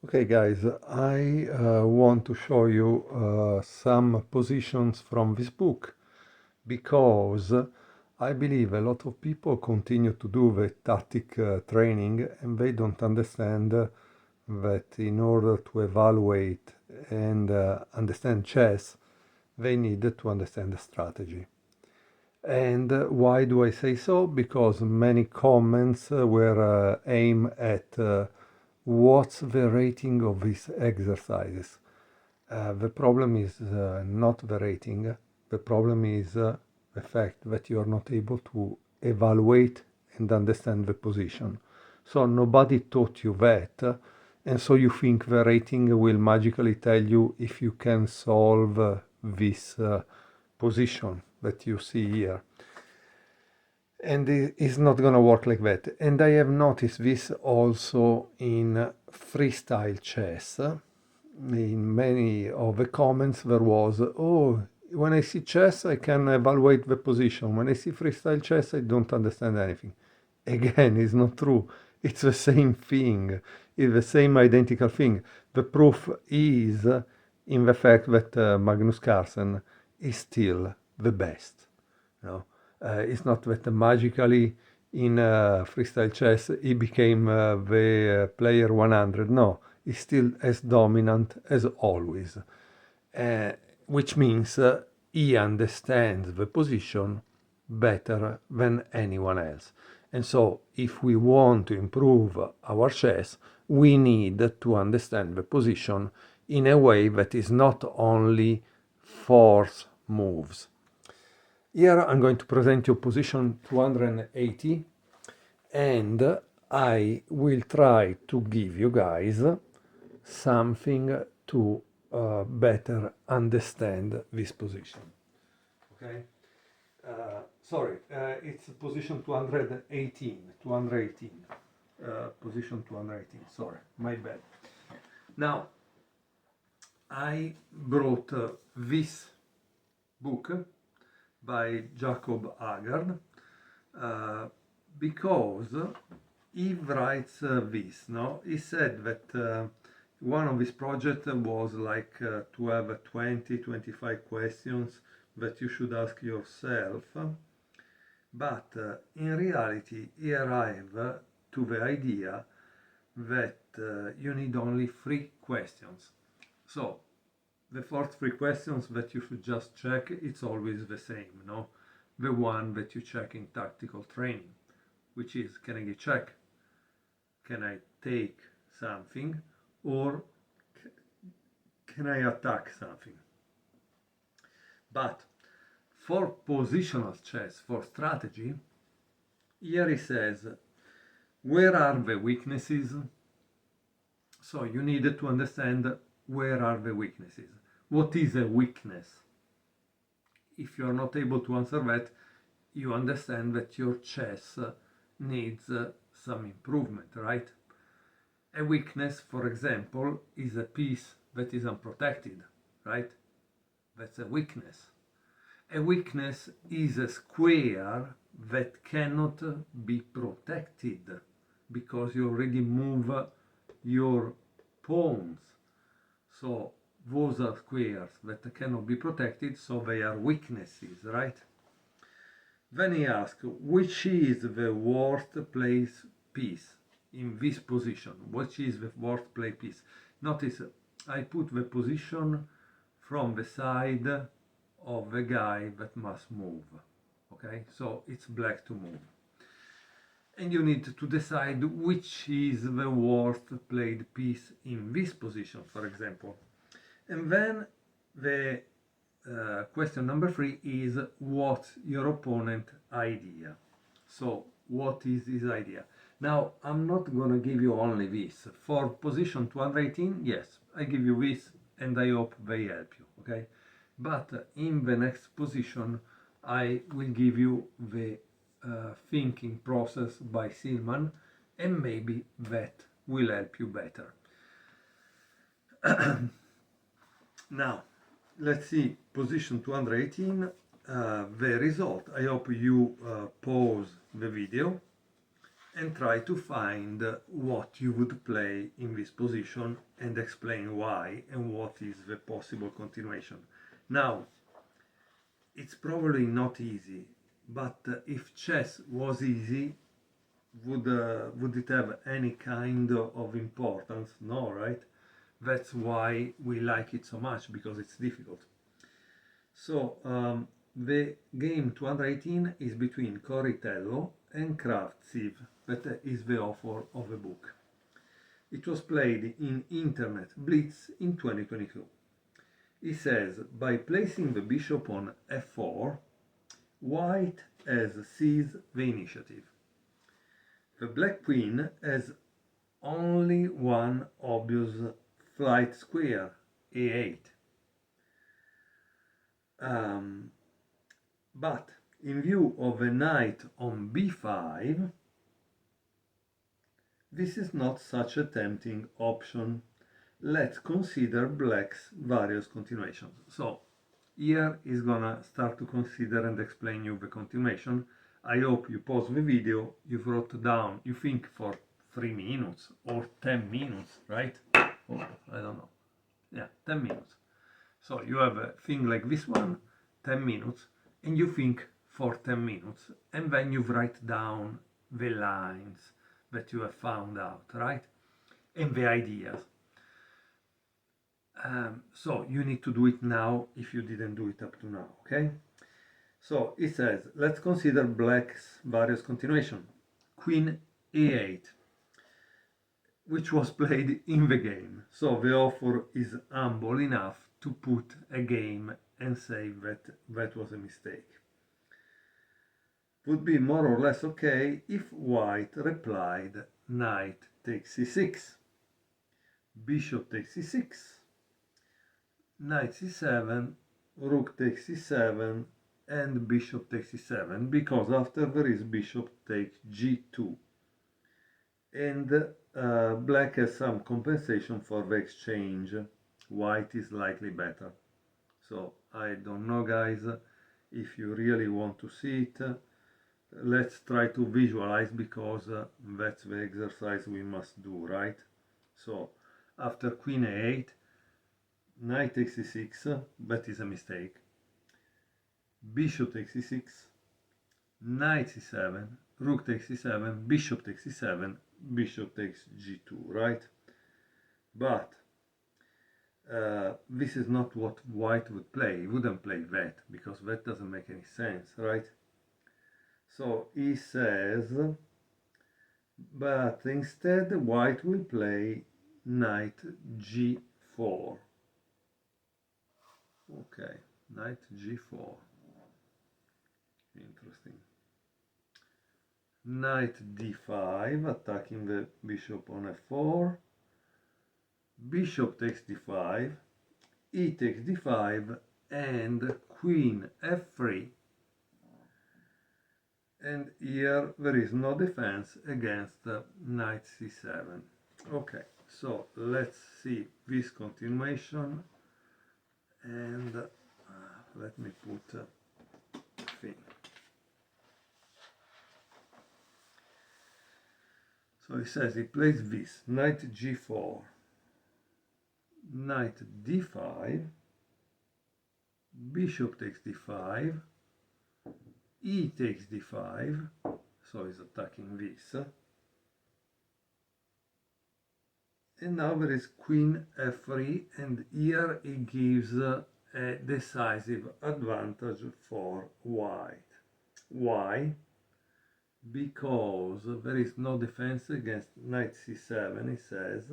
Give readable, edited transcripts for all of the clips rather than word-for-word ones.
Okay guys, I want to show you some positions from this book because I believe a lot of people continue to do the tactic training and they don't understand that in order to evaluate and understand chess, they need to understand the strategy. And why do I say so? Because many comments were aimed at what's the rating of these exercises. The problem is not the rating, the problem is the fact that you are not able to evaluate and understand the position. So nobody taught you that, and so you think the rating will magically tell you if you can solve this position that you see here. And it's not gonna work like that. And I have noticed this also in freestyle chess. In many of the comments there was, oh, when I see chess I can evaluate the position. When I see freestyle chess I don't understand anything. Again, it's not true. It's the same thing. It's the same identical thing. The proof is in the fact that Magnus Carlsen is still the best. You know? It's not that magically in freestyle chess he became the player 100. No, he's still as dominant as always, which means he understands the position better than anyone else. And so if we want to improve our chess, we need to understand the position in a way that is not only force moves. Here I'm going to present you position 280 and I will try to give you guys something to better understand this position. Okay? Sorry, it's position 218, position 218, sorry, my bad. Now, I brought this book by Jacob Agard because he writes this. No, he said that one of his projects was like to have 20-25 questions that you should ask yourself, but in reality he arrived to the idea that you need only 3 questions. So the first 3 questions that you should just check, it's always the same, no? The one that you check in tactical training, which is, can I get check? Can I take something? Or can I attack something? But for positional chess, for strategy, here he says, where are the weaknesses? So you need to understand where are the weaknesses. What is a weakness? If you are not able to answer that, you understand that your chess needs some improvement, right? A weakness, for example, is a piece that is unprotected, right? That's a weakness. A weakness is a square that cannot be protected because you already move your pawns. So those are squares that cannot be protected, so they are weaknesses, right? Then he asks, which is the worst place piece in this position? Which is the worst play piece? Notice I put the position from the side of the guy that must move. Okay, so it's black to move. And you need to decide which is the worst played piece in this position, for example. And then the question number 3 is what's your opponent idea? So what is his idea? Now I'm not gonna give you only this. For position 218, yes, I give you this and I hope they help you, okay? But in the next position I will give you the thinking process by Silman and maybe that will help you better. Now, let's see position 218, the result. I hope you pause the video and try to find what you would play in this position and explain why and what is the possible continuation. Now, it's probably not easy, but if chess was easy, would it have any kind of importance? No, right? That's why we like it so much, because it's difficult. So the game 218 is between Coritello and Kratsiv, that is the author of the book. It was played in Internet Blitz in 2022. He says, by placing the bishop on f4, white has seized the initiative. The black queen has only one obvious flight square, a8. But in view of a knight on b5, this is not such a tempting option. Let's consider black's various continuations. So here is gonna start to consider and explain you the continuation. I hope you pause the video, you've wrote down, you think for 3 minutes or 10 minutes, right? Oh, I don't know. Yeah, 10 minutes. So you have a thing like this one, 10 minutes, and you think for 10 minutes, and then you write down the lines that you have found out, right? And the ideas. So you need to do it now if you didn't do it up to now, okay? So it says, let's consider black's various continuation. Queen a8, which was played in the game. So the author is humble enough to put a game and say that that was a mistake. Would be more or less okay if white replied knight takes c6, bishop takes c6, knight c7, rook takes c7, and bishop takes c7, because after there is bishop takes g2. And black has some compensation for the exchange. White is slightly better. So I don't know, guys, if you really want to see it. Let's try to visualize, because that's the exercise we must do, right? So after queen a8, knight takes c6, that is a mistake. Bishop takes c6, knight c7, rook takes c7, bishop takes c7, bishop takes g2, right? But this is not what white would play. He wouldn't play that, because that doesn't make any sense, right? So he says, but instead white will play knight g4. Okay, knight g4. Interesting. Knight d5, attacking the bishop on f4. Bishop takes d5, e takes d5, and queen f3. And here there is no defense against knight c7. Okay, so let's see this continuation, and let me put thing. So he says he plays this, knight g4, knight d5, bishop takes d5, e takes d5, so he's attacking this, and now there is queen f3, and here he gives a decisive advantage for white. Why? Because there is no defense against knight c7, he says.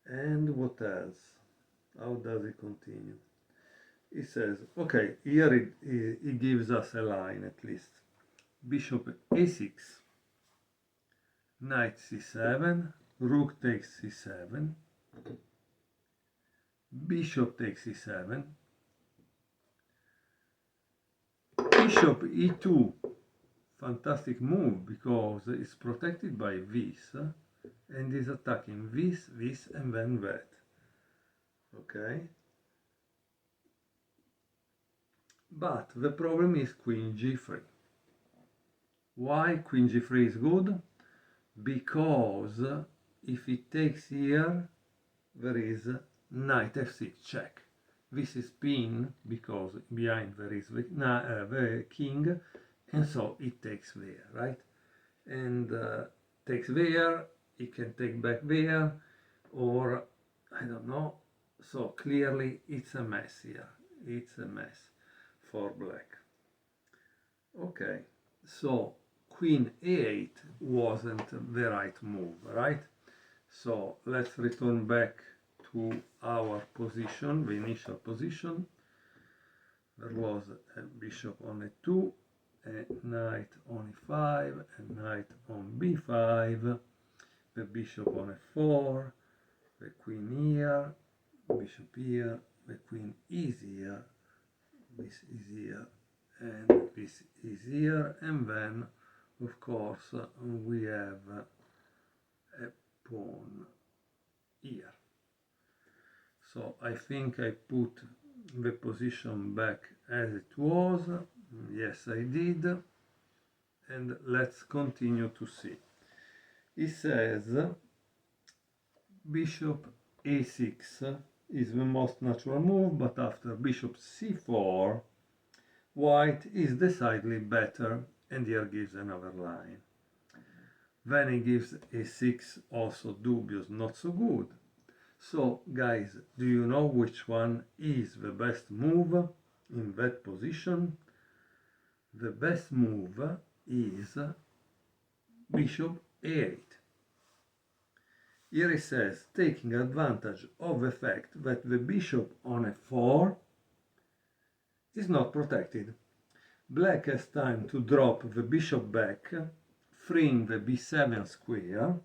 And what else? How does he continue? He says, okay, here he gives us a line at least. Bishop a6, knight c7, rook takes c7, bishop takes c7, bishop e2, fantastic move, because it's protected by this, and is attacking this, and then that. Okay? But the problem is queen g3. Why queen g3 is good? Because if it takes here, there is knight f6 check. This is pin because behind there is the king, and so it takes there, right? And takes there, it can take back there, or I don't know. So clearly it's a mess here. It's a mess for black. Okay, so queen a8 wasn't the right move, right? So let's return back to our position, the initial position. There was a bishop on a2, a knight on e5, a knight on b5, the bishop on a4, the queen here, bishop here, the queen is here, this is here, and this is here, and then of course we have a pawn here. So I think I put the position back as it was. Yes, I did. And let's continue to see. It says bishop a6 is the most natural move, but after bishop c4, white is decidedly better, and here gives another line. Then he gives a6, also dubious, not so good. So guys, do you know which one is the best move in that position? The best move is bishop a8. Here it says, taking advantage of the fact that the bishop on f4 is not protected. Black has time to drop the bishop back, freeing the b7 square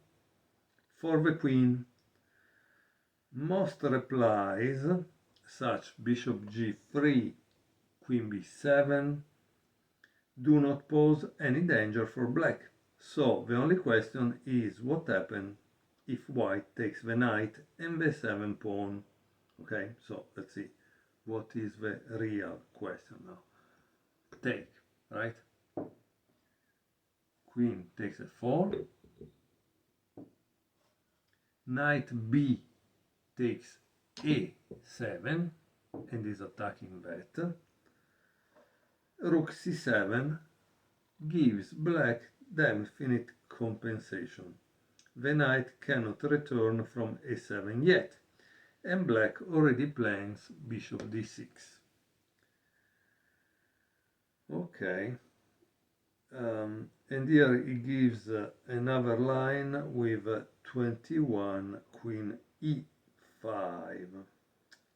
for the queen. Most replies, such bishop g3, queen b7, do not pose any danger for black. So the only question is what happens if white takes the knight and the 7 pawn. Okay, so let's see what is the real question now. Take, right? Queen takes f4, knight b takes a7 and is attacking that. Rook c7 gives black definite compensation. The knight cannot return from a7 yet, and black already plans bishop d6. Okay, and here he gives another line with 21 queen e5.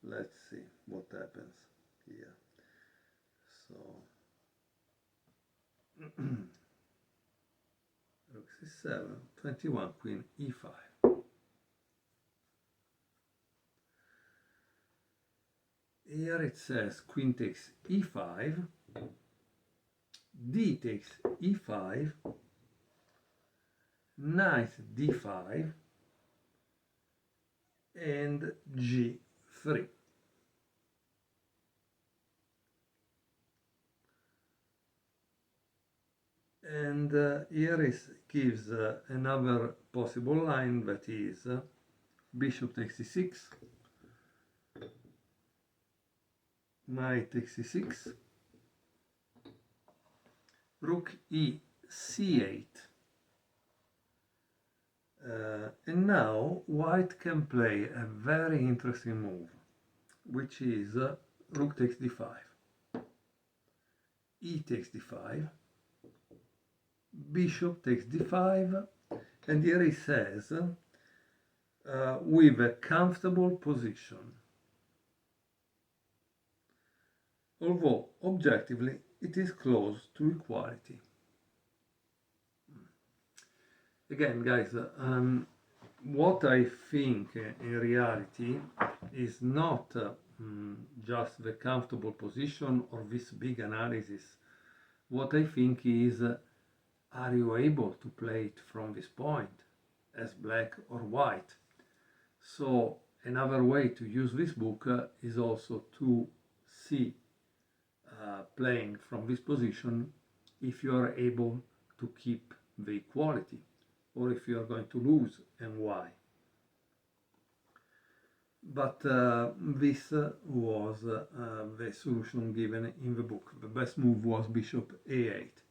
Let's see what happens here. So rook c7, 21 queen e5. Here it says queen takes e5, d takes e5, knight d5, and g3. And here it gives another possible line, that is bishop takes e6, knight takes e6, rook e c8. And now white can play a very interesting move, which is rook takes d5, e takes d5, bishop takes d5, and here he says with a comfortable position, although objectively it is close to equality. Again, guys, what I think in reality is not just the comfortable position or this big analysis. What I think is, are you able to play it from this point as black or white? So another way to use this book is also to see playing from this position if you are able to keep the equality, or if you are going to lose and why. But this was the solution given in the book. The best move was bishop a8,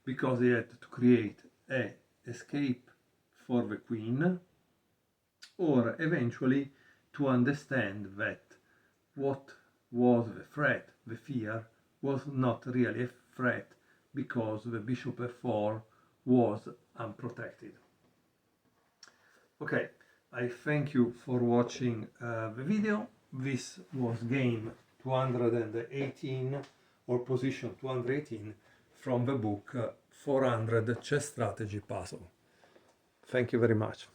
because he had to create a escape for the queen, or eventually to understand that what was the threat, the fear, was not really a threat, because the bishop f4 was unprotected. Okay, I thank you for watching the video. This was game 218, or position 218, from the book 400 Chess Strategy Puzzle. Thank you very much.